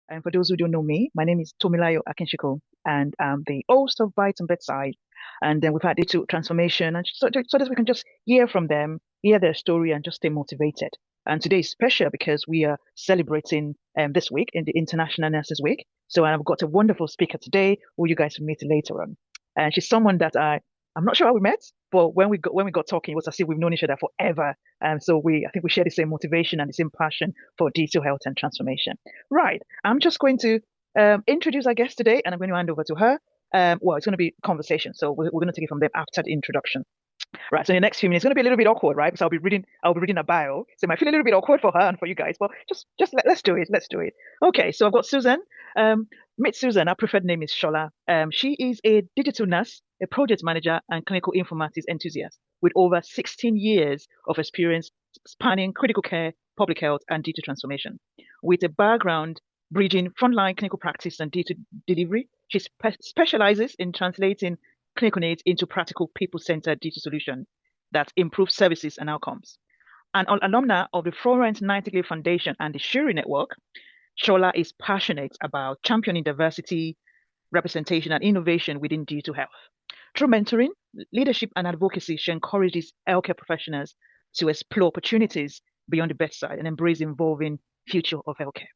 And for those who don't know me, my name is Tomilayo Akinshiko, and I'm the host of Bytes and Bedside. And then we've had digital transformation, and so that we can just hear from them, hear their story, and just stay motivated. And today is special because we are celebrating this week in the International Nurses Week. So I've got a wonderful speaker today who you guys will meet later on. And she's someone that I'm not sure how we met, but when we got talking, it was as if we've known each other forever. And so I think we share the same motivation and the same passion for digital health and transformation. Right. I'm just going to introduce our guest today, and I'm going to hand over to her. Well, it's going to be conversation, so we're going to take it from there after the introduction. Right. So in the next few minutes, it's going to be a little bit awkward, right? Because I'll be reading a bio, so it might feel a little bit awkward for her and for you guys. But let's do it. Let's do it. Okay. So I've got Susan. Um, Meet Susan. Her preferred name is Shola. She is a digital nurse, a project manager, and clinical informatics enthusiast with over 16 years of experience spanning critical care, public health, and digital transformation. With a background bridging frontline clinical practice and digital delivery, she specializes in translating clinical needs into practical people-centered digital solutions that improve services and outcomes. An alumna of the Florence Nightingale Foundation and the Shuri Network, Shola is passionate about championing diversity, representation, and innovation within digital health. Through mentoring, leadership, and advocacy, she encourages healthcare professionals to explore opportunities beyond the bedside and embrace the evolving future of healthcare.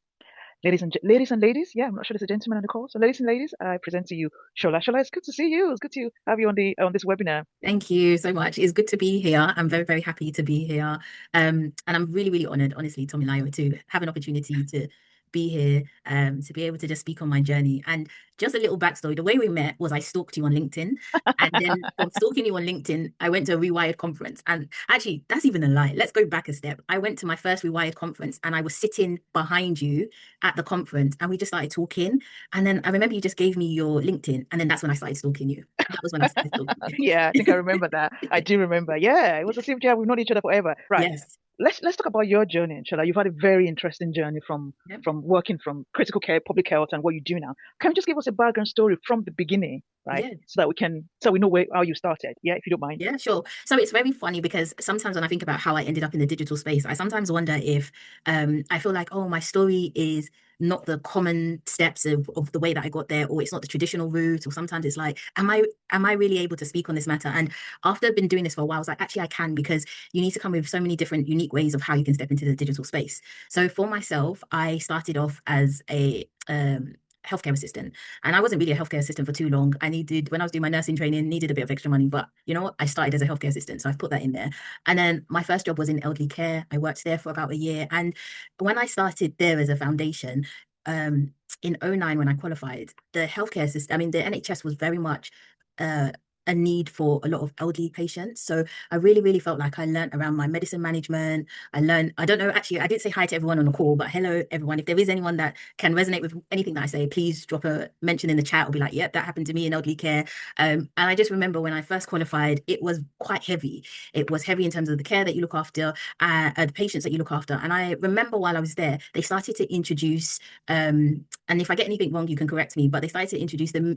Ladies, yeah, I'm not sure there's a gentleman on the call. So, ladies and ladies, I present to you Shola. Shola, it's good to see you. It's good to have you on this webinar. Thank you so much. It's good to be here. I'm very, very happy to be here. And I'm really, really honored, honestly, Tommy Lyle, to have an opportunity to be here, to be able to just speak on my journey. And just a little backstory, the way we met was I stalked you on LinkedIn. And then from stalking you on LinkedIn, I went to a Rewired conference. And actually, that's even a lie. Let's go back a step. I went to my first Rewired conference and I was sitting behind you at the conference and we just started talking. And then I remember you just gave me your LinkedIn. And then that's when I started stalking you. That was when I started stalking Yeah, I think I you. remember that. I do remember. Yeah, it was the same job. We've known each other forever. Right. Yes. Let's talk about your journey, Shola. You've had a very interesting journey Yep. from working from critical care, public health, and what you do now. Can you just give us a background story from the beginning, right? Yeah. So we know how you started. Yeah, if you don't mind. Yeah, sure. So it's very funny because sometimes when I think about how I ended up in the digital space, I sometimes wonder if I feel like, oh, my story is not the common steps of the way that I got there, or it's not the traditional route, or sometimes it's like, am I really able to speak on this matter? And after I've been doing this for a while, I was like, actually, I can, because you need to come with so many different unique ways of how you can step into the digital space. So for myself, I started off as a healthcare assistant. And I wasn't really a healthcare assistant for too long. When I was doing my nursing training, needed a bit of extra money. But you know what? I started as a healthcare assistant. So I've put that in there. And then my first job was in elderly care. I worked there for about a year. And when I started there as a foundation, um, in '09 when I qualified, the healthcare system, I mean, the NHS was very much uh, a need for a lot of elderly patients. So I really, really felt like I learned around my medicine management. I don't know, actually, I didn't say hi to everyone on the call, but hello, everyone. If there is anyone that can resonate with anything that I say, please drop a mention in the chat or be like, yep, that happened to me in elderly care. And I just remember when I first qualified, it was quite heavy. It was heavy in terms of the care that you look after, the patients that you look after. And I remember while I was there, they started to introduce, and if I get anything wrong, you can correct me, but they started to introduce the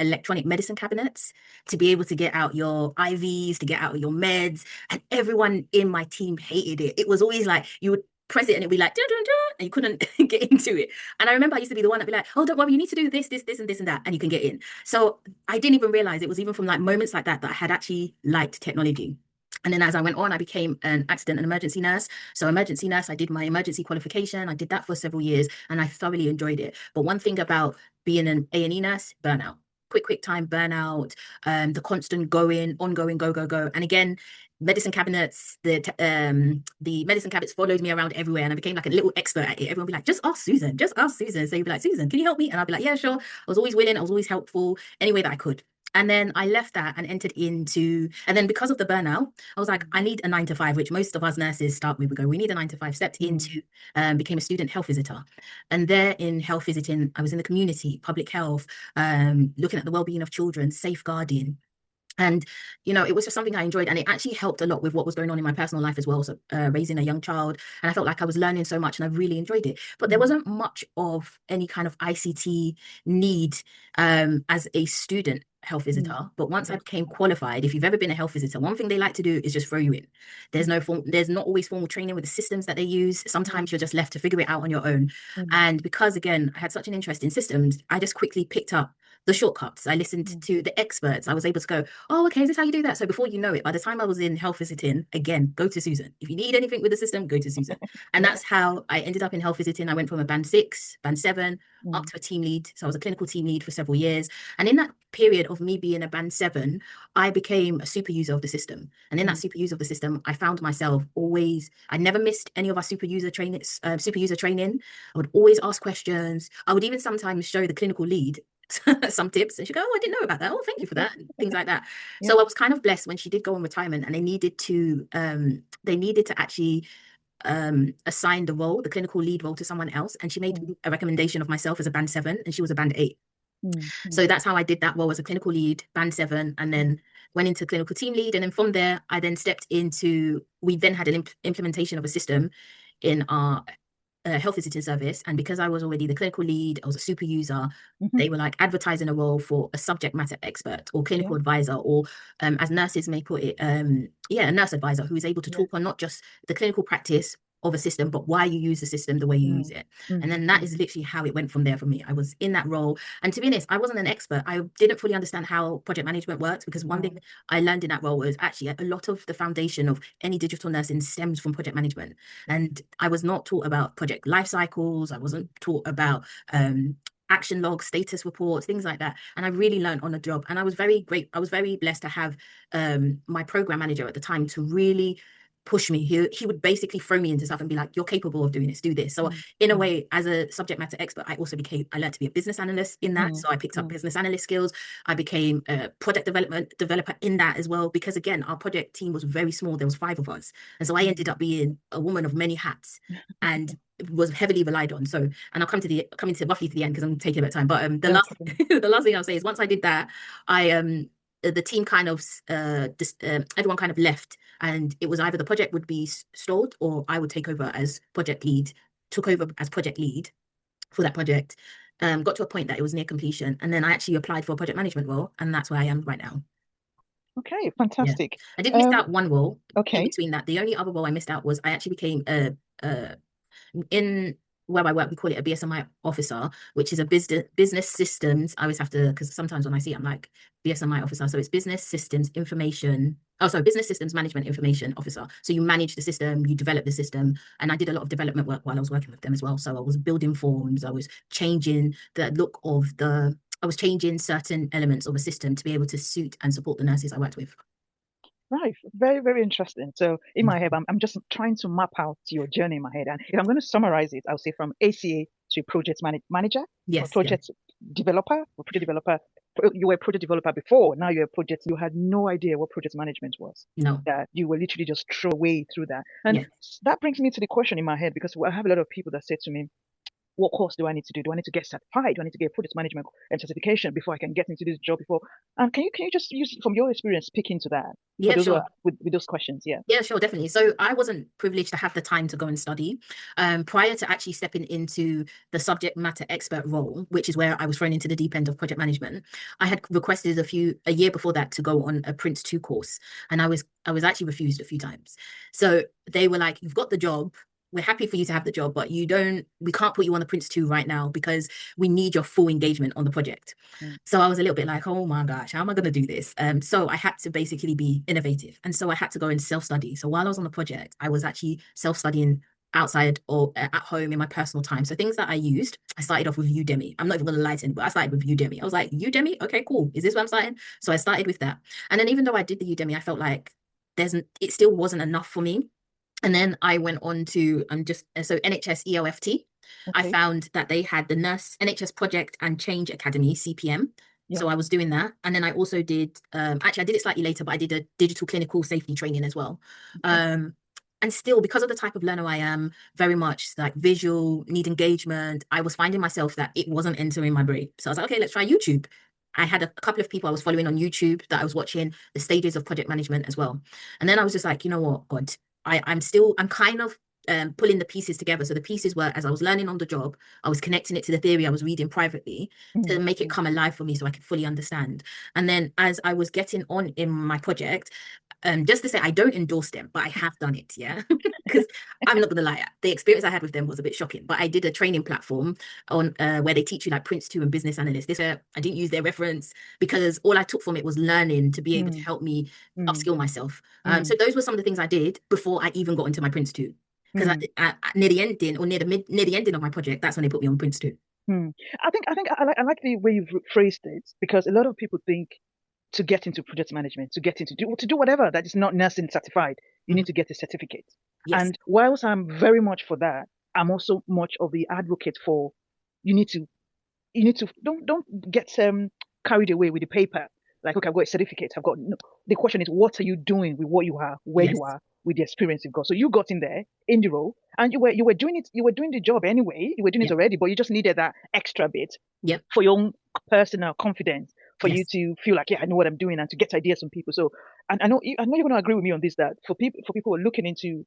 electronic medicine cabinets to be able to get out your IVs, to get out your meds. And everyone in my team hated it. It was always like you would press it and it'd be like, dun, dun, dun, and you couldn't get into it. And I remember I used to be the one that'd be like, oh, don't worry, you need to do this, this, and this, and that, and you can get in. So I didn't even realize it was even from like moments like that I had actually liked technology. And then as I went on, I became an accident and emergency nurse. So emergency nurse, I did my emergency qualification. I did that for several years and I thoroughly enjoyed it. But one thing about being an A&E nurse, burnout. Quick time burnout, the constant going, ongoing, go, go, go. And again, medicine cabinets, the medicine cabinets followed me around everywhere, and I became like a little expert at it. Everyone would be like, just ask Susan, just ask Susan. So you'd be like, Susan, can you help me? And I'd be like, yeah, sure. I was always willing, I was always helpful, any way that I could. And then I left that and and then because of the burnout, I was like, I need a 9 to 5, which most of us nurses start with. We go, we need a 9 to 5. Stepped Mm. into, became a student health visitor. And there in health visiting, I was in the community, public health, looking at the well-being of children, safeguarding. And, it was just something I enjoyed. And it actually helped a lot with what was going on in my personal life as well. So raising a young child. And I felt like I was learning so much and I really enjoyed it. But there mm, wasn't much of any kind of ICT need as a student health mm. visitor. But once I Yes. became qualified, if you've ever been a health visitor, one thing they like to do is just throw you in. Mm, There's not always formal training with the systems that they use. mm, Sometimes you're just left to figure it out on your own. mm, And because again, I had such an interest in systems, I just quickly picked up the shortcuts. I listened mm. to the experts. I was able to go, oh, okay, is this how you do that? So before you know it, by the time I was in health visiting, again, go to Susan. If you need anything with the system, go to Susan. And Yeah. that's how I ended up in health visiting. I went from a band 6, band 7, up Mm, to a team lead. So I was a clinical team lead for several years. And in that period of me being a band 7, I became a super user of the system. And in that mm, super user of the system, I found myself always, I never missed any of our super user training. I would always ask questions. I would even sometimes show the clinical lead some tips, and she'd go, oh, I didn't know about that. Oh, thank you for that. And things like that. yeah. So I was kind of blessed when she did go on retirement, and they needed to actually assign the clinical lead role, to someone else. And she made Mm, a recommendation of myself as a band 7, and she was a band 8. mm, mm, So that's how I did that role as a clinical lead, band 7, and mm, then went into clinical team lead. And then from there, we then had an implementation of a system in our health visiting service. And because I was already the clinical lead, I was a super user, mhm. they were like advertising a role for a subject matter expert or Yeah. clinical advisor, or as nurses may put it, a nurse advisor who is able to Yeah. talk on not just the clinical practice of a system, but why you use the system the way you use Mm, it. And mm, then that mm, is literally how it went from there for me. I was in that role. And to be honest, I wasn't an expert. I didn't fully understand how project management works, because one thing mm, I learned in that role was actually a lot of the foundation of any digital nursing stems from project management. And I was not taught about project life cycles. I wasn't taught about action logs, status reports, things like that. And I really learned on the job. And I was very blessed to have my program manager at the time to really push me. He would basically throw me into stuff and be like, you're capable of doing this, do this. So mm, in a mm, way, as a subject matter expert, I learned to be a business analyst in that. mm, So I picked up mm, business analyst skills. I became a project developer in that as well, because again, our project team was very small. There was 5 of us. And so I mm. ended up being a woman of many hats and was heavily relied on. So, and I'll coming to roughly to the end because I'm taking a bit of time. But the No last problem. the last thing I'll say is, once I did that, I the team kind of everyone kind of left, and it was either the project would be stalled or I would take over as project lead. Took over as project lead for that project. Got to a point that it was near completion, and then I actually applied for a project management role, and that's where I am right now. Okay, Yeah, fantastic. I did miss Um, out one role in okay. between that. The only other role I missed out was I actually became a in where I work, we call it a BSMI officer, which is a business systems. I always have to, because sometimes when I see it, I'm like, BSMI officer. So it's business systems information. Oh, sorry, business systems management information officer. So you manage the system, you develop the system. And I did a lot of development work while I was working with them as well. So I was building forms, I was changing the look of I was changing certain elements of a system to be able to suit and support the nurses I worked with. Right. Very, very interesting. So in my head, I'm just trying to map out your journey in my head. And if I'm going to summarize it, I'll say from ACA to manager or Yes, yeah, project developer or project developer. You were a project developer before. Now you're a project. You had no idea what project management was. no, That you were literally just throw away through that. And yeah. that brings me to the question in my head because I have a lot of people that say to me, what course do I need to do? Do I need to get certified? Do I need to get project management and certification before I can get into this job? Before and can you just use from your experience speak into that for Yeah, those who are sure. with those questions? Yeah. Yeah, sure, definitely. So I wasn't privileged to have the time to go and study. Prior to actually stepping into the subject matter expert role, which is where I was thrown into the deep end of project management, I had requested a year before that to go on a Prince 2 course. And I was actually refused a few times. So they were like, you've got the job. We're happy for you to have the job, but we can't put you on the Prince 2 right now because we need your full engagement on the project. Mm, So I was a little bit like, oh my gosh, how am I going to do this? So I had to basically be innovative. And so I had to go and self-study. So while I was on the project, I was actually self-studying outside or at home in my personal time. So things that I used, I started off with Udemy. I'm not even going to lie to you, but I started with Udemy. I was like, Udemy? Okay, cool. Is this what I'm starting? So I started with that. And then even though I did the Udemy, I felt like it still wasn't enough for me. And then I went on to so NHS EOFT. I okay. found that they had the Nurse NHS Project and Change Academy, CPM. Yeah. So I was doing that. And then I also did, actually, I did it slightly later, but I did a digital clinical safety training as well. Okay. And still, because of the type of learner I am, very much like visual, need engagement, I was finding myself that it wasn't entering my brain. So I was like, okay, let's try YouTube. I had a couple of people I was following on YouTube that I was watching the stages of project management as well. And then I was just like, you know what, God, I'm kind of pulling the pieces together. So the pieces were, as I was learning on the job, I was connecting it to the theory I was reading privately to Mm, make it mm, come alive for me so I could fully understand. And then as I was getting on in my project, just to say, I don't endorse them, but I have done it, yeah. Because I'm not gonna lie, the experience I had with them was a bit shocking. But I did a training platform on where they teach you like Prince 2 and business analyst. This I didn't use their reference because all I took from it was learning to be able to mm, help me mm, upskill myself. So mm, those were some of the things I did before I even got into my Prince 2. Because mm, near the ending or near the ending of my project, that's when they put me on Prince 2. mm. I think I like the way you've phrased it, because a lot of people think to get into project management, to do whatever that is not nursing certified, you Mhm. need to get a certificate. Yes. And whilst I'm very much for that, I'm also much of the advocate for you need to don't get carried away with the paper. Like, okay, I've got a certificate. I've got no. The question is, what are you doing with what you are, where you Yes. are, with the experience you've got? So you got in there in the role, and you were doing it. You were doing the job anyway. You were doing it Yep. already, but you just needed that extra bit Yep. for your own personal confidence, for you Yes. to feel like, yeah, I know what I'm doing, and to get ideas from people. So, and I know you're going to agree with me on this, that for people who are looking into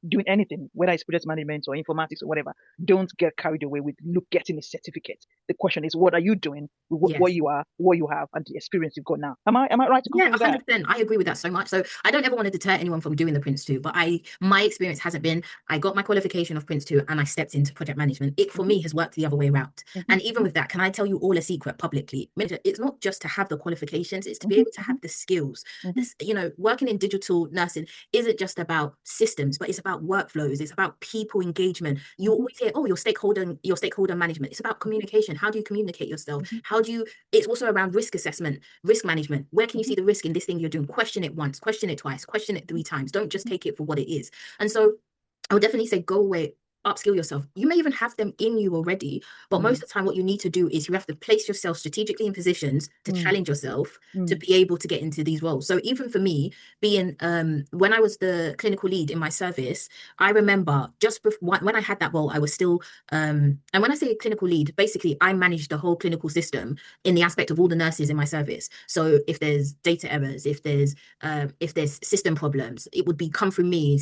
doing anything, whether it's project management or informatics or whatever, don't get carried away with getting a certificate. The question is, what are you doing with what Yes. you are, what you have, and the experience you've got now? Am I right to Yeah, conclude with that? 100%. I agree with that so much. So I don't ever want to deter anyone from doing the Prince 2, but my experience hasn't been, I got my qualification of Prince 2 and I stepped into project management. It for Hmm. me has worked the other way around. Hmm. And even with that, can I tell you all a secret publicly? It's not just to have the qualifications, it's to be Hmm. able to have the skills. Hmm. This, working in digital nursing isn't just about systems, but it's about workflows, it's about people engagement. You Hmm. always hear, oh, your stakeholder management. It's about communication. How do you communicate yourself? Hmm. It's also around risk assessment, risk management. Where can you Hmm. see the risk in this thing you're doing? Question it once, question it twice, question it 3 times. Don't just take it for what it is. And so I would definitely say go away, upskill yourself. You may even have them in you already, but most Hmm. of the time, what you need to do is you have to place yourself strategically in positions to Hmm. challenge yourself to Hmm. be able to get into these roles. So even for me, being when I was the clinical lead in my service, I remember just before when I had that role, I was still and when I say clinical lead, basically I managed the whole clinical system in the aspect of all the nurses in my service. So if there's data errors, if there's system problems, it would be come from me,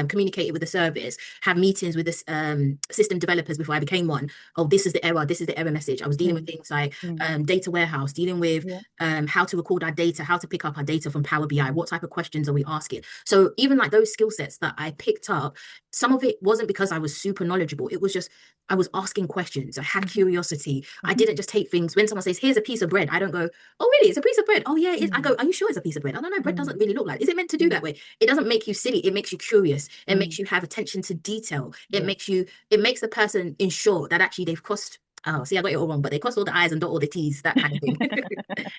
communicate it with the service, have meetings with the system developers before I became one. Oh, this is the error message. I was dealing with Hmm. things like Hmm. data warehouse, dealing with Yeah. how to record our data, how to pick up our data from Power BI, what type of questions are we asking. So even like those skill sets that I picked up, some of it wasn't because I was super knowledgeable. It was just I was asking questions. I had Hmm. curiosity. I Hmm. didn't just take things when someone says, here's a piece of bread. I don't go, oh, really? It's a piece of bread. Oh, yeah, it is. I Hmm. go, are you sure it's a piece of bread? I don't know. Bread Hmm. doesn't really look like. Is it meant to do Hmm. that way? It doesn't make you silly. It makes you curious. It Hmm. makes you have attention to detail. Yeah. It makes the person ensure that actually they've crossed. Oh, see, I got it all wrong, but they crossed all the I's and dot all the T's, that kind of thing.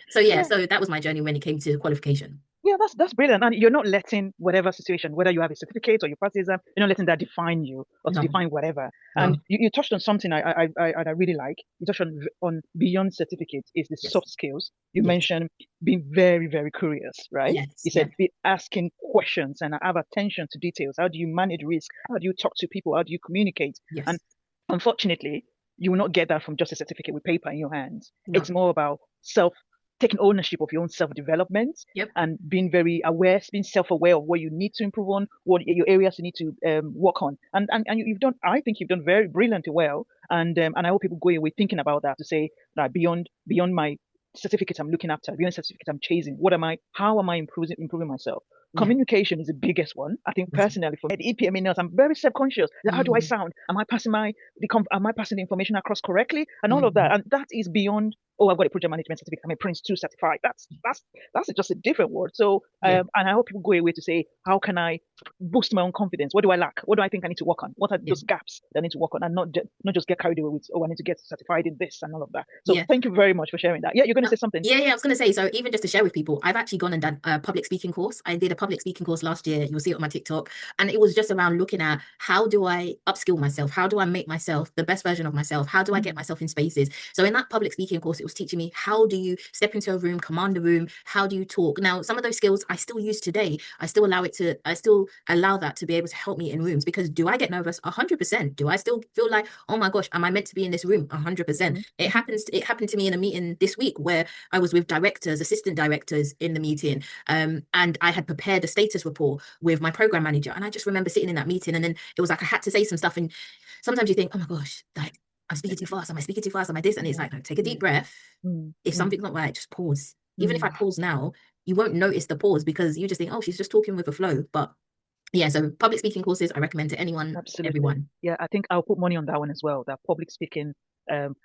So yeah, Yeah. so that was my journey when it came to qualification. Yeah, that's brilliant. And you're not letting whatever situation, whether you have a certificate or you pass the exam, you're not letting that define you or to No, define whatever. And no. you touched on something I really like. You touched on beyond certificates is the Yes, soft skills. You yes, mentioned being very, very curious, right? yes, You yeah, said be asking questions and have attention to details. How do you manage risk? How do you talk to people? How do you communicate? And yes, unfortunately, you will not get that from just a certificate with paper in your hands. no. It's more about taking ownership of your own self-development Yep. and being very aware, being self-aware of what you need to improve on, what your areas you need to work on. And you've done, I think you've done very brilliantly well. And I hope people go away thinking about that to say that beyond my certificate I'm looking after, beyond certificate I'm chasing, how am I improving myself? Yeah. Communication is the biggest one. I think Yes. personally for me, at EPM nurse, I'm very self-conscious. Like, how do I Mhm, sound? Am I passing the information across correctly? And all of that. mhm. And that is beyond, oh, I've got a project management certificate. I'm a Prince 2 certified. That's just a different word. So Yeah, and I hope people go away to say, how can I boost my own confidence? What do I lack? What do I think I need to work on? What are yeah, those gaps that I need to work on? And not just get carried away with, oh, I need to get certified in this and all of that. So yeah. thank you very much for sharing that. Yeah, you're gonna No, say something. yeah, I was going to say, so even just to share with people, I've actually gone and done a public speaking course. I did a public speaking course last year. You'll see it on my TikTok. And it was just around looking at how do I upskill myself? How do I make myself the best version of myself? How do I get Mm, myself in spaces? So in that public speaking course, it was was teaching me how do you step into a room, command a room, how do you talk. Now, some of those skills I still use today. I still allow that to be able to help me in rooms, because do I get nervous? 100%. Do I still feel like, oh my gosh, am I meant to be in this room? 100%. It happened to me in a meeting this week where I was with directors, assistant directors in the meeting, and I had prepared a status report with my program manager. And I just remember sitting in that meeting, and then it was like I had to say some stuff. And sometimes you think, oh my gosh, like I'm speaking too fast. Am I speaking too fast? Am I this? And it's like, no, take a deep breath. If something's not right, just pause. Even if I pause now, you won't notice the pause because you just think, oh, she's just talking with a flow. But yeah, so public speaking courses I recommend to anyone, Absolutely. everyone. Yeah, I think I'll put money on that one as well. That public speaking, and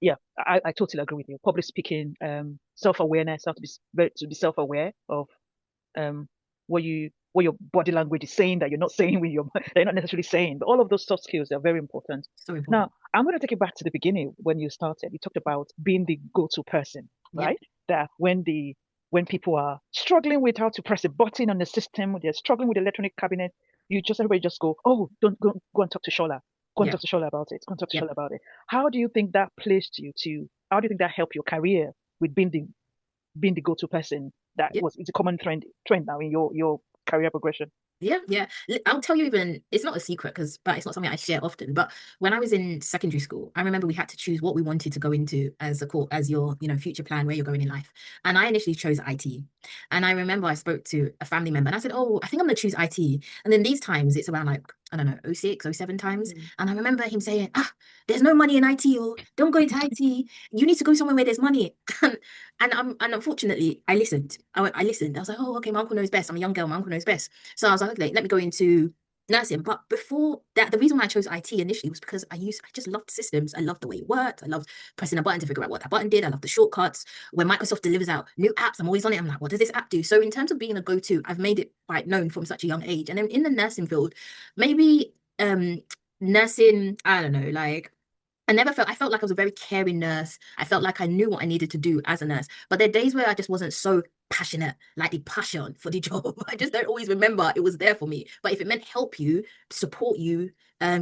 yeah, I totally agree with you. Public speaking, self-awareness, how to be self-aware of um what your body language is saying that you're not saying with your that you're not necessarily saying. But all of those soft skills are very important. So Now, important. I'm going to take it back to the beginning when you started. You talked about being the go-to person, Yep. right? That when people are struggling with how to press a button on the system, they're struggling with the electronic cabinet, everybody just go, oh, don't go and talk to Shola. Go and talk Yep. to Shola about it. Go and talk to Yep. Shola about it. How do you think that placed you to? How do you think that helped your career with being the go-to person? That Yep. was it's a common trend now in your career progression. Yeah, yeah. I'll tell you, even it's not a secret but it's not something I share often. But when I was in secondary school, I remember we had to choose what we wanted to go into as a core, as your, future plan, where you're going in life. And I initially chose IT. And I remember I spoke to a family member and I said, oh, I think I'm gonna choose IT. And then these times it's around like, I don't know, '06, '07 times. Mm, And I remember him saying, there's no money in IT, or don't go into IT. You need to go somewhere where there's money. And unfortunately, I listened. I listened. I was like, oh, okay, my uncle knows best. I'm a young girl. My uncle knows best. So I was like, okay, let me go into nursing. But before that, the reason why I chose IT initially was because I just loved systems. I loved the way it worked. I loved pressing a button to figure out what that button did. I loved the shortcuts. When Microsoft delivers out new apps, I'm always on it. I'm like, what does this app do? So in terms of being a go-to, I've made it quite known from such a young age. And then in the nursing field, maybe nursing, I don't know, like I felt like I was a very caring nurse. I felt like I knew what I needed to do as a nurse. But there are days where I just wasn't so passionate, like the passion for the job. I just don't always remember it was there for me. But if it meant help you, support you,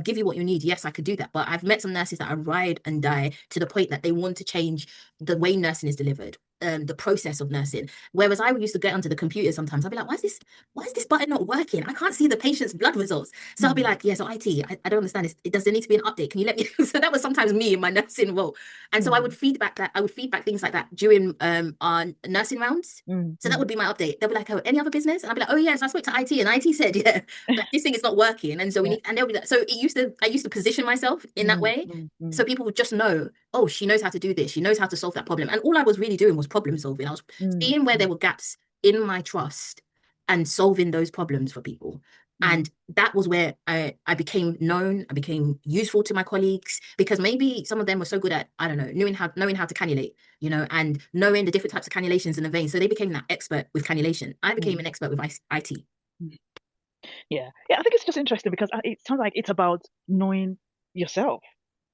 give you what you need, yes, I could do that. But I've met some nurses that I ride and die to the point that they want to change the way nursing is delivered. The process of nursing. Whereas I used to get onto the computer sometimes, I'd be like, why is this button not working? I can't see the patient's blood results. So I'll be mm, like, yeah, so IT, I don't understand this. Does there need to be an update? Can you let me? So that was sometimes me in my nursing role. And so mm, I would feedback things like that during our nursing rounds. So that would mm, be my update. They'll be like, oh, any other business? And I'll be like, oh yes, I spoke to IT and IT said, yeah, that this thing is not working. And so we yeah. need, and they'll be like, I used to position myself in that Mm, way. mm, mm, So people would just know, oh, she knows how to do this. She knows how to solve that problem. And all I was really doing was problem solving. I was mm, seeing where there mm, were gaps in my trust and solving those problems for people. mm, And that was where I became known, I became useful to my colleagues, because maybe some of them were so good at, I don't know, knowing how to cannulate, and knowing the different types of cannulations in the vein. So they became that expert with cannulation. I became mm, an expert with IT. mm. Yeah, yeah. I think it's just interesting because it sounds like it's about knowing yourself,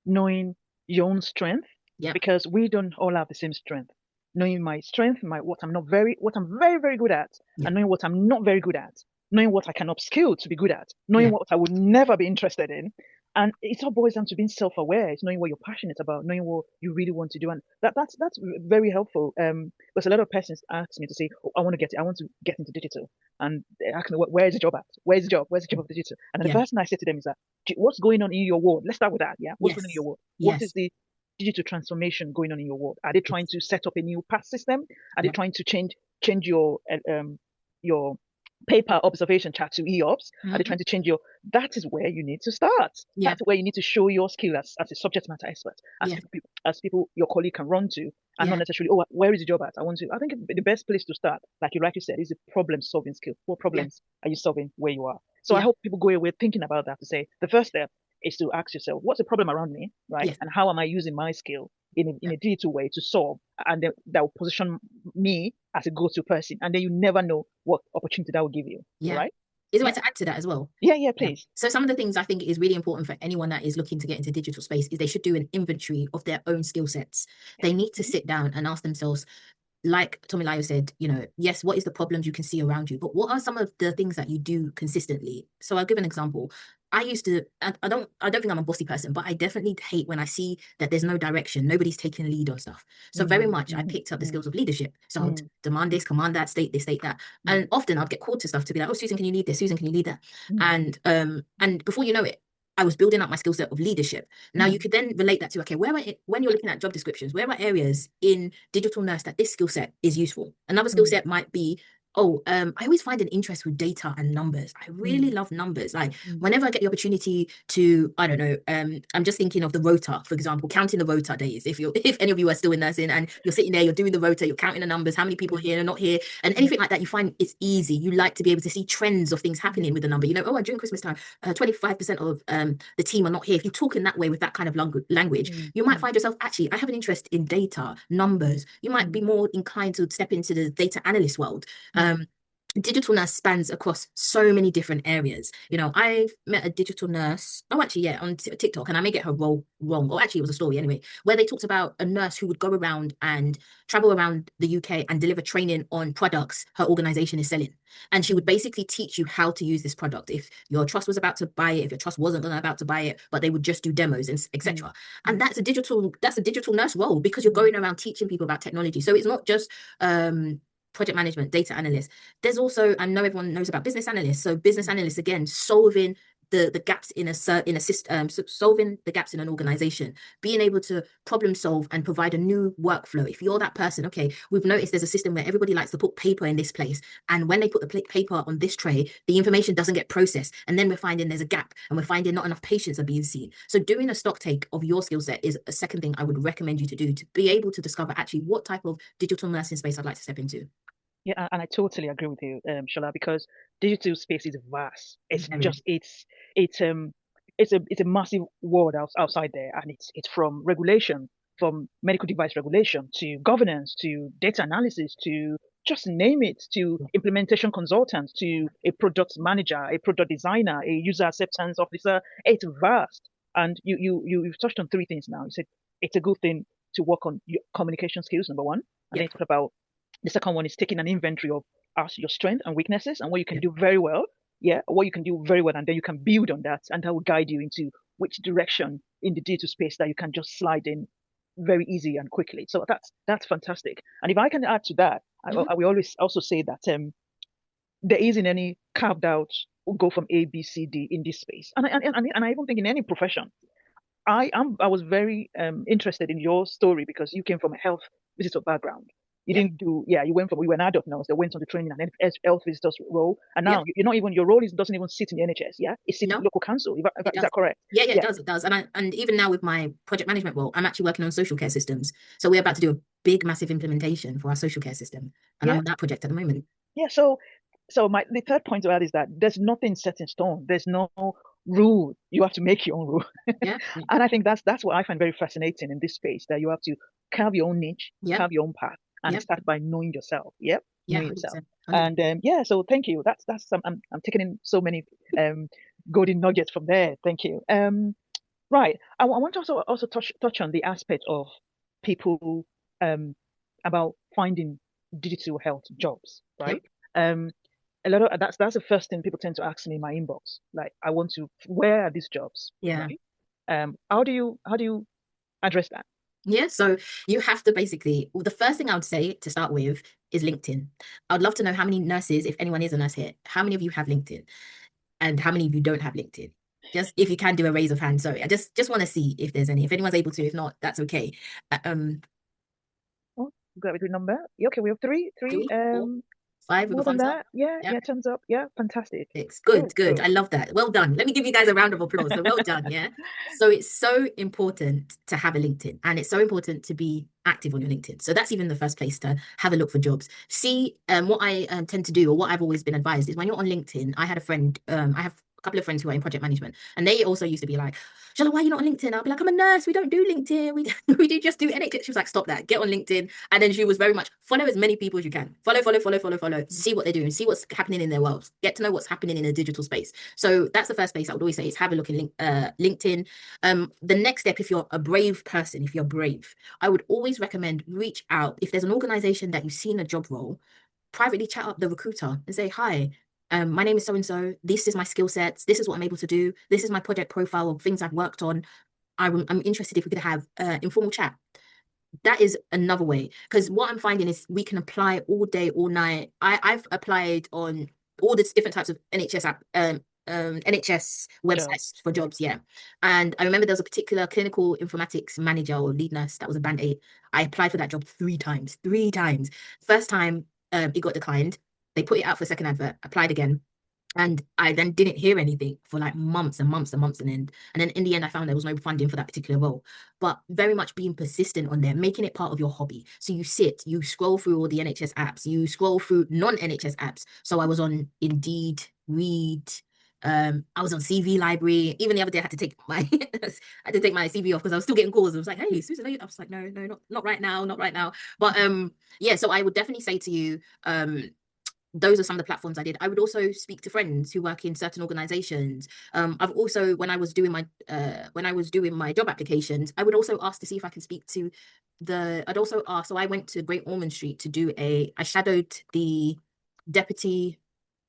knowing your own strength, Yep. because we don't all have the same strength. Knowing my strength, what I'm very, very good at, Yep. and knowing what I'm not very good at, knowing what I can upskill to be good at, knowing Yeah. what I would never be interested in. And it all boils down to being self-aware. It's knowing what you're passionate about, knowing what you really want to do. And that's very helpful. Because a lot of persons ask me to say, oh, I want to get into digital. And they ask me, where's the job at? Where's the job? Where's the job of digital? And then the Yeah. first thing I say to them is that, what's going on in your world? Let's start with that. Yeah. What's going on in your Yes. world? What is Yes. the digital transformation going on in your world? Are they trying Yes. to set up a new pass system? Are they Yep. trying to change your paper observation chart to EOBS? Are they Hmm. trying to change your that is where you need to start. Yeah. That's where you need to show your skill as a subject matter expert, Yeah. as people your colleague can run to, and not Yeah. necessarily, oh, where is the job at? I think the best place to start, like you rightly said, is a problem solving skill. What Yeah. problems are you solving where you are? So I Yeah. hope people go away thinking about that, to say the first step is to ask yourself, what's the problem around me, right? Yeah. And how am I using my skill in Yeah. a digital way to solve? And then that will position me as a go-to person. And then you never know what opportunity that will give you, Yeah. right? Is it Yeah. right to add to that as well? Yeah, yeah, Yeah. please. So some of the things I think is really important for anyone that is looking to get into digital space is they should do an inventory of their own skill sets. Yeah. They need to Mhm. sit down and ask themselves, like Tomilayo said, yes, what is the problems you can see around you, but what are some of the things that you do consistently? So I'll give an example. I used to, I don't think I'm a bossy person, but I definitely hate when I see that there's no direction, nobody's taking lead on stuff. So very much I picked up the skills of leadership. So I would demand this, command that, state that. And often I'd get called to stuff to be like, oh, Susan, can you lead this? Susan, can you lead that? And before you know it, I was building up my skill set of leadership. Now you could then relate that to, okay, when you're looking at job descriptions, where are areas in digital nurse that this skill set is useful? Another skill set might be, oh, I always find an interest with data and numbers. I really love numbers. Like whenever I get the opportunity to, I don't know, I'm just thinking of the rota, for example, counting the rota days. If any of you are still in nursing and you're sitting there, you're doing the rota, you're counting the numbers, how many people are here and not here, and anything like that, you find it's easy. You like to be able to see trends of things happening with the number. You know, oh, during Christmas time, 25% of the team are not here. If you talk in that way with that kind of language, you might find yourself, actually, I have an interest in data, numbers. You might be more inclined to step into the data analyst world. Digital nurse spans across so many different areas. You know, I've met a digital nurse, oh, actually, yeah, on TikTok, and I may get her role wrong, or actually it was a story anyway, where they talked about a nurse who would go around and travel around the UK and deliver training on products her organization is selling. And she would basically teach you how to use this product. If your trust was about to buy it, if your trust wasn't about to buy it, but they would just do demos and etc. And that's a digital nurse role, because you're going around teaching people about technology. So it's not just project management, data analyst. There's also, I know everyone knows about business analysts. So business analysts, again, solving the gaps in a system, solving the gaps in an organization, being able to problem solve and provide a new workflow. If you're that person, okay, we've noticed there's a system where everybody likes to put paper in this place, and when they put the paper on this tray, the information doesn't get processed, and then we're finding there's a gap, and we're finding not enough patients are being seen. So doing a stock take of your skill set is a second thing I would recommend you to do, to be able to discover actually what type of digital nursing space I'd like to step into. Yeah, and I totally agree with you, Shola, because digital space is vast. It's Very. just it's it's a massive world outside there, and it's from regulation, from medical device regulation to governance to data analysis to just name it, to implementation consultants to a product manager, a product designer, a user acceptance officer. It's vast, and you've touched on three things now. You said it's a good thing to work on your communication skills, number one, and then Yep. you talk about the second one is taking an inventory of your strength and weaknesses and what you can Yep. do very well. Yeah, what you can do very well, and then you can build on that, and that will guide you into which direction in the digital space that you can just slide in very easy and quickly. So that's fantastic. And if I can add to that, Mhm. I will always also say that there isn't any carved out go from A, B, C, D in this space, and I even think in any profession. I was very interested in your story because you came from a health visitor background. You Yep. didn't do yeah. You were an adult nurse that went on the training and then health visitors role, and now Yep. you're not even your role is doesn't even sit in the NHS. Yeah, it sits in No, local council. it Is does. that correct? Yeah, yeah, it Yeah, does. It does. And even now with my project management role, I'm actually working on social care systems. So we're about to do a big, massive implementation for our social care system. And I'm yeah, on that project at the moment. yeah. So my the third point to add is that there's nothing set in stone. There's no rule. You have to make your own rule. Yeah. Yeah. And I think that's what I find very fascinating in this space, that you have to carve your own niche, Yep. carve your own path, and it Yep. starts by knowing yourself. Yep, Yeah. knowing yourself. 100%. 100%. And yeah, so thank you. That's I'm taking in so many um golden nuggets from there. Thank you. Right. I want to also touch on the aspect of people um about finding digital health jobs, Yep. right? Um, a lot of that's the first thing people tend to ask me in my inbox. Like, I want to, where are these jobs, Yeah. right? How do you address that? Yeah, so you have to basically, well, the first thing I would say to start with is LinkedIn. I would love to know how many nurses, if anyone is a nurse here, how many of you have LinkedIn and how many of you don't have LinkedIn? Just if you can do a raise of hands. Sorry, I just want to see if there's any. If anyone's able to, if not, that's okay. Um, Oh, you got a good number. Yeah, okay, we have three. 3, 4, 5 with a More than thumbs up. that. Yeah, Yeah. yeah, thumbs up. Yeah, fantastic. Six. Good, Good, good. good. I love that. Well done. Let me give you guys a round of applause. So well done. Yeah. So it's so important to have a LinkedIn, and it's so important to be active on your LinkedIn. So that's even the first place to have a look for jobs. See, what I tend to do, or what I've always been advised, is when you're on LinkedIn, I had a friend, I have a couple of friends who are in project management, and they also used to be like, Shola, why are you not on LinkedIn? I'll be like, I'm a nurse. We don't do LinkedIn. We do just do NHS. She was like, stop that. Get on LinkedIn. And then she was very much follow as many people as you can. Follow, follow, follow, follow, follow. See what they're doing. See what's happening in their world. Get to know what's happening in a digital space. So that's the first place I would always say is have a look in LinkedIn. The next step, if you're a brave person, if you're brave, I would always recommend reach out. If there's an organization that you've seen a job role, privately chat up the recruiter and say, hi. My name is so and so. This is my skill sets. This is what I'm able to do. This is my project profile of things I've worked on. I'm interested if we could have informal chat. That is another way, because what I'm finding is we can apply all day, all night. I've applied on all the different types of NHS websites Jobs. for Yeah. jobs, yeah. And I remember there was a particular clinical informatics manager or lead nurse that was a band 8. I applied for that job three times, three times. First time, it got declined. They put it out for a second advert, applied again. And I then didn't hear anything for like months and months and months and then in the end I found there was no funding for that particular role. But very much being persistent on there, making it part of your hobby. So you sit, you scroll through all the NHS apps, you scroll through non-NHS apps. So I was on Indeed, Read, I was on CV Library. Even the other day I had to take my I had to take my CV off because I was still getting calls. I was like, hey, Susan, I was like, no, no, not right now, not right now. But yeah, so I would definitely say to you, those are some of the platforms I did. I would also speak to friends who work in certain organizations. I've also, when I was doing my job applications, I would also ask to see if I can speak to I'd also ask, so I went to Great Ormond Street to do I shadowed the deputy,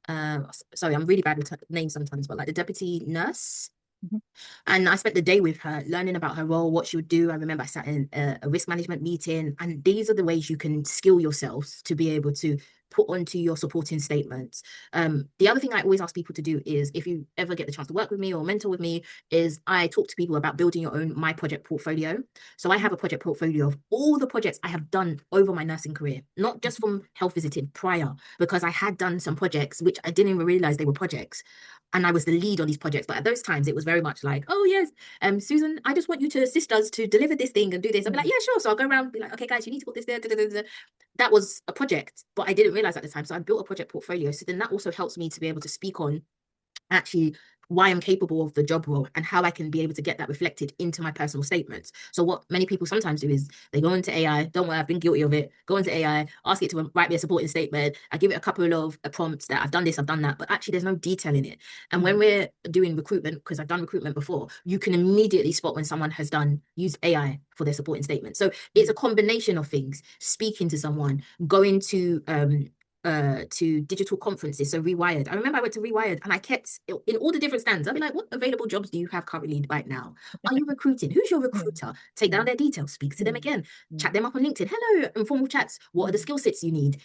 uh, sorry, I'm really bad with names sometimes, but like the deputy nurse. Mhm. And I spent the day with her, learning about her role, what she would do. I remember I sat in a risk management meeting, and these are the ways you can skill yourself to be able to put onto your supporting statements. The other thing I always ask people to do is, if you ever get the chance to work with me or mentor with me, is I talk to people about building your own My Project portfolio. So I Mhm. have a project portfolio of all the projects I have done over my nursing career, not just Mhm. from health visiting prior, because I had done some projects which I didn't even realize they were projects, and I was the lead on these projects. But at those times, it was very much like, oh yes, Susan, I just want you to assist us to deliver this thing and do this. I'll be like, Mhm. yeah, sure. So I'll go around and be like, okay, guys, you need to put this there. Da, da, da, da. That was a project, but I didn't realize at the time. So I built a project portfolio. So then that also helps me to be able to speak on actually why I'm capable of the job role and how I can be able to get that reflected into my personal statements. So what many people sometimes do is they go into AI, don't worry, I've been guilty of it, go into AI, ask it to write me a supporting statement. I give it a couple of prompts that I've done this, I've done that, but actually there's no detail in it. And when Mhm. we're doing recruitment, because I've done recruitment before, you can immediately spot when someone has used AI for their supporting statement. So it's a Mhm. combination of things: speaking to someone, going to digital conferences. So Rewired. I remember I went to Rewired and I kept in all the different stands. I'd be like, what available jobs do you have currently right now? Are you recruiting? Who's your Yeah. recruiter? Take down Mm. their details, speak to them Mm. again, chat Mm. them up on LinkedIn. Hello, informal chats. What are the Mm. skill sets you need?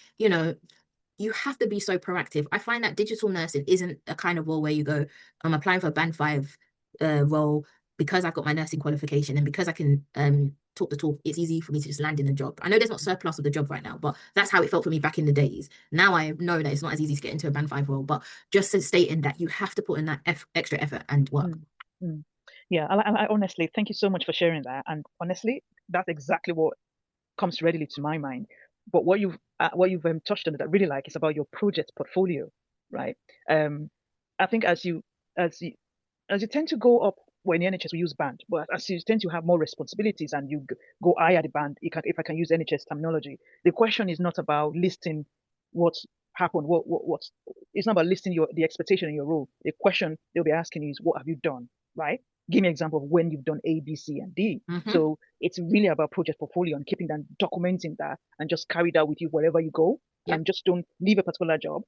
You have to be so proactive. I find that digital nursing isn't a kind of role where you go, I'm applying for a band 5 role because I've got my nursing qualification and because I can talk the talk, it's easy for me to just land in a job. I know there's not surplus of the job right now, but that's how it felt for me back in the days. Now I know that it's not as easy to get into a band 5 role, but just stating that you have to put in that extra effort and work. Mm. Mm. Yeah, I honestly thank you so much for sharing that. And honestly, that's exactly what comes readily to my mind. But what you've touched on that I really like is about your project portfolio, right? Um, I think as you as you tend to go up, when the NHS we use band, but as you tend to have more responsibilities and you go higher the band, if I can use NHS terminology, the question is not about listing what's happened, what's it's not about listing the expectation in your role. The question they'll be asking you is what have you done, right? Give me an example of when you've done A, B, C, and D. Mm-hmm. So it's really about project portfolio and keeping that, documenting that, and just carry that with you wherever you go, Yep. and just don't leave a particular job.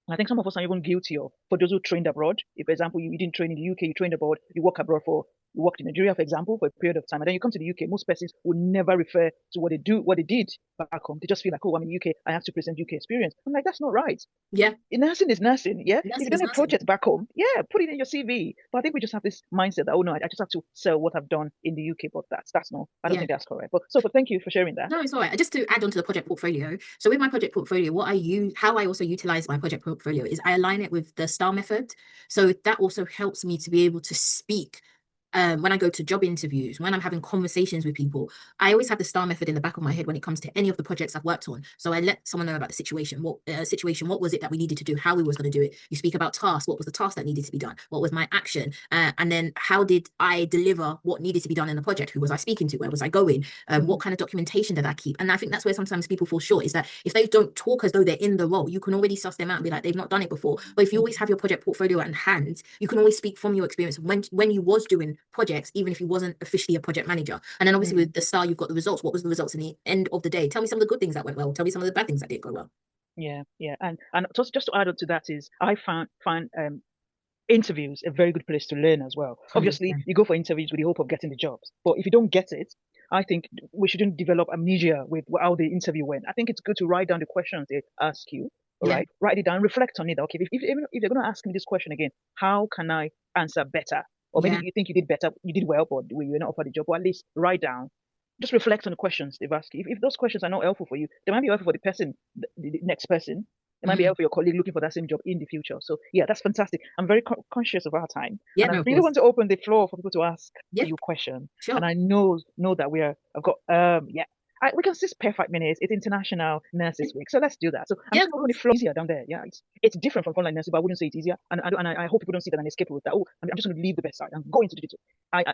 I think some of us are even guilty of, for those who trained abroad. If, for example, you didn't train in the UK, you trained abroad, you worked in Nigeria, for example, for a period of time, and then you come to the UK, most persons will never refer to what they did back home. They just feel like, oh, I'm in the UK, I have to present UK experience. I'm like, that's not right. Yeah. Nursing is nursing, yeah. If you've Nursing is done a nursing. project back home, yeah, put it in your CV. But I think we just have this mindset that, oh no, I just have to sell what I've done in the UK. But that's not. I don't Yeah. think that's correct. But thank you for sharing that. No, it's all right. Just to add on to the project portfolio. So with my project portfolio, what I use, how I also utilize my project portfolio is I align it with the STAR method. So that also helps me to be able to speak when I go to job interviews, when I'm having conversations with people. I always have the STAR method in the back of my head when it comes to any of the projects I've worked on. So I let someone know about the situation. What was it that we needed to do? How we was going to do it? You speak about tasks. What was the task that needed to be done? What was my action? And then how did I deliver what needed to be done in the project? Who was I speaking to? Where was I going? What Mhm. kind of documentation did I keep? And I think that's where sometimes people fall short, is that if they don't talk as though they're in the role, you can already suss them out and be like, they've not done it before. But if you always Mhm. have your project portfolio at hand, you can always speak from your experience when you was doing projects, even if you wasn't officially a project manager. And then obviously Mhm. with the STAR, you've got the results. What was the results in the end of the day? Tell me some of the good things that went well. Tell me some of the bad things that didn't go well. Yeah. And just to add on to that is I find interviews a very good place to learn as well. Obviously, 100%. you go for interviews with the hope of getting the jobs, but if you don't get it, I think we shouldn't develop amnesia with how the interview went. I think it's good to write down the questions they ask you. All Yeah. right, write it down, reflect on it. Okay, even if they're going to ask me this question again, how can I answer better? Or maybe Yeah. you think you did better, you did well, but you were not offered the job. Or at least write down, just reflect on the questions they've asked you. If those questions are not helpful for you, they might be helpful for the person, the next person. It might be Mhm. helpful for your colleague looking for that same job in the future. So yeah, that's fantastic. I'm very conscious of our time, Yeah, and I no, of really course. want to open the floor for people to ask Yeah, you questions. And sure. I know that I've got yeah. We can see spare 5 minutes. It's International Nurses Week, so let's do that. So I'm Yeah, just of going to open the course. floor easier down there. Yeah, it's different from frontline nursing, but I wouldn't say it's easier. And I hope people don't see that and escape with that. Oh, I'm just going to leave the bedside and go into digital.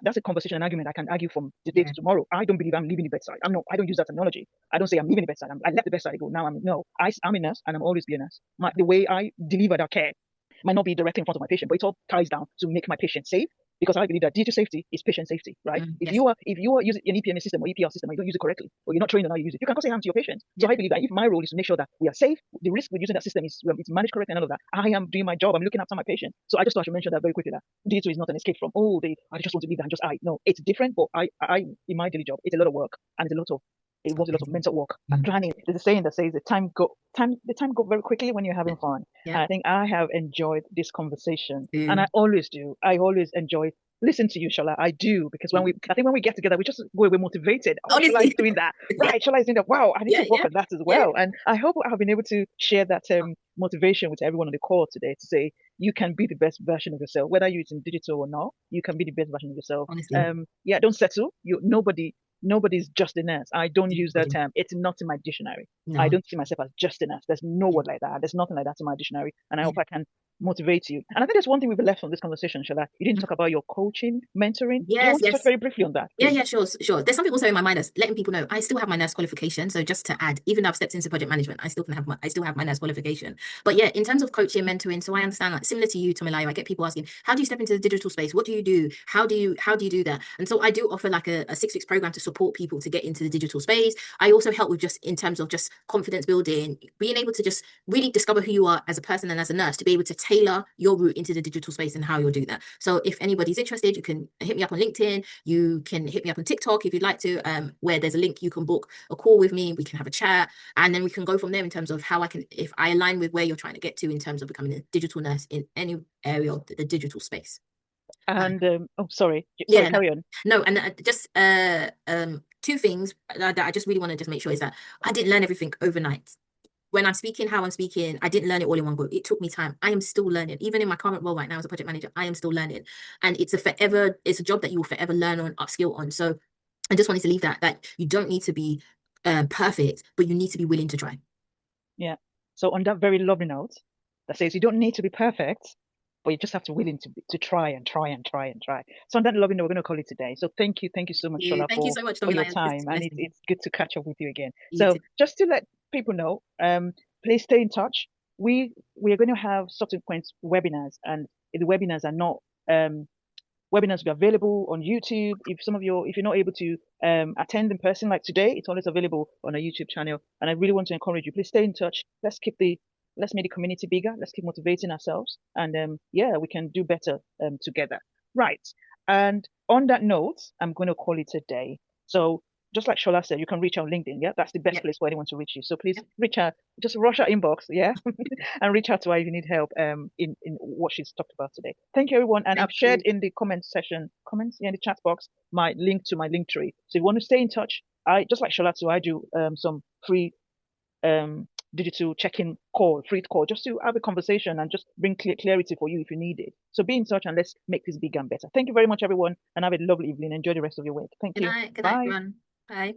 That's a conversation, an argument I can argue from today to Yeah, tomorrow. I don't believe I'm leaving the bedside. I'm not. I don't use that terminology. I don't say I'm leaving the bedside. I left the bedside. I go now. I'm no. I'm a nurse and I'm always be a nurse. The way I deliver that care might not be directly in front of my patient, but it all ties down to make my patient safe. Because I believe that digital safety is patient safety, right? yes. If you are using an EPMS system or EPR system and you don't use it correctly, or you're not trained on how to use it, you can cause harm to your patient. So Yeah. I believe that if my role is to make sure that we are safe, the risk with using that system is it's managed correctly and all of that. I am doing my job. I'm looking after my patient. So I just thought I should mention that very quickly. That digital is not an escape from I just want to leave that and just no, it's different. But I in my daily job, it's a lot of work and it's a lot of it was a lot of Cognitive. mental work and Mm. planning. There's a saying that says the time go very quickly when you're Yeah. having fun. Yeah. And I think I have enjoyed this conversation, and I Do, always do. I always enjoy listen to you, Shola. I do because do. I think when we get together, we just go away motivated. Oh, Shola is Honestly. doing that, Yeah. right? Shola is doing that. Wow, I need Yeah. to work Yeah. on that as Yeah. well. And I hope I have been able to share that motivation with everyone on the call today to say you can be the best version of yourself, whether you're using digital or not. You can be the best version of yourself. Honestly. Yeah, don't settle. Nobody's just a nurse. I don't use that Nobody. term. It's not in my dictionary. I No. don't see myself as just a nurse. There's no Yeah. word like that. There's nothing like that in my dictionary. And I Yeah. hope I can motivate you. And I think there's one thing we've left from this conversation, Shola. You didn't talk about your coaching, mentoring. Do you Yes, want to touch yes. very briefly on that, Yeah, please? yeah, sure, sure. There's something also in my mind that's letting people know I still have my nurse qualification. So just to add, even though I've stepped into project management, I still have my nurse qualification. But yeah, in terms of coaching, mentoring, so I understand like similar to you, Tomilayo, I get people asking, how do you step into the digital space? What do you do? How do you do that? And so I do offer like a 6 weeks program to support people to get into the digital space. I also help with just in terms of just confidence building, being able to just really discover who you are as a person and as a nurse to be able to tailor your route into the digital space and how you'll do that. So if anybody's interested, you can hit me up on LinkedIn. You can hit me up on TikTok if you'd like to, where there's a link you can book a call with me. We can have a chat, and then we can go from there in terms of how I can, if I align with where you're trying to get to in terms of becoming a digital nurse in any area of the digital space. Um, And oh, sorry, yeah, no, carry on. no, and just two things that I just really want to just make sure is that I didn't learn everything overnight. When I'm speaking, how I'm speaking, I didn't learn it all in one go. It took me time. I am still learning. Even in my current role right now as a project manager, I am still learning. And it's a job that you will forever learn on, upskill on. So I just wanted to leave that you don't need to be perfect, but you need to be willing to try. Yeah. So on that very lovely note, that says you don't need to be perfect, but you just have to willing to try and try and try and try. So on that lovely note, we're going to call it today. So thank you so much, Shola, Thank you so much, for your Tomila. It's time, a and blessing. it's good to catch up with you again. You So too. just to let people know, please stay in touch. We are going to have subsequent webinars, and the webinars are not webinars will be available on YouTube. If you're not able to attend in person like today, it's always available on our YouTube channel. And I really want to encourage you. Please stay in touch. Let's make the community bigger. Let's keep motivating ourselves, and yeah, we can do better together. Right. And on that note, I'm going to call it a day. So just like Shola said, you can reach out on LinkedIn. Yeah, that's the best Yep. place for anyone to reach you. So please Yep. reach out, just rush our inbox. Yeah, and reach out to her if you need help in what she's talked about today. Thank you, everyone. And I've Thank shared you. in the comments, yeah, in the chat box, my link to my link tree. So if you want to stay in touch, I just like Shola, I do some free digital check-in call, free call, just to have a conversation and just bring clarity for you if you need it. So be in touch and let's make this bigger and better. Thank you very much, everyone, and have a lovely evening. Enjoy the rest of your week. Thank you. Good night, Bye. everyone. Bye.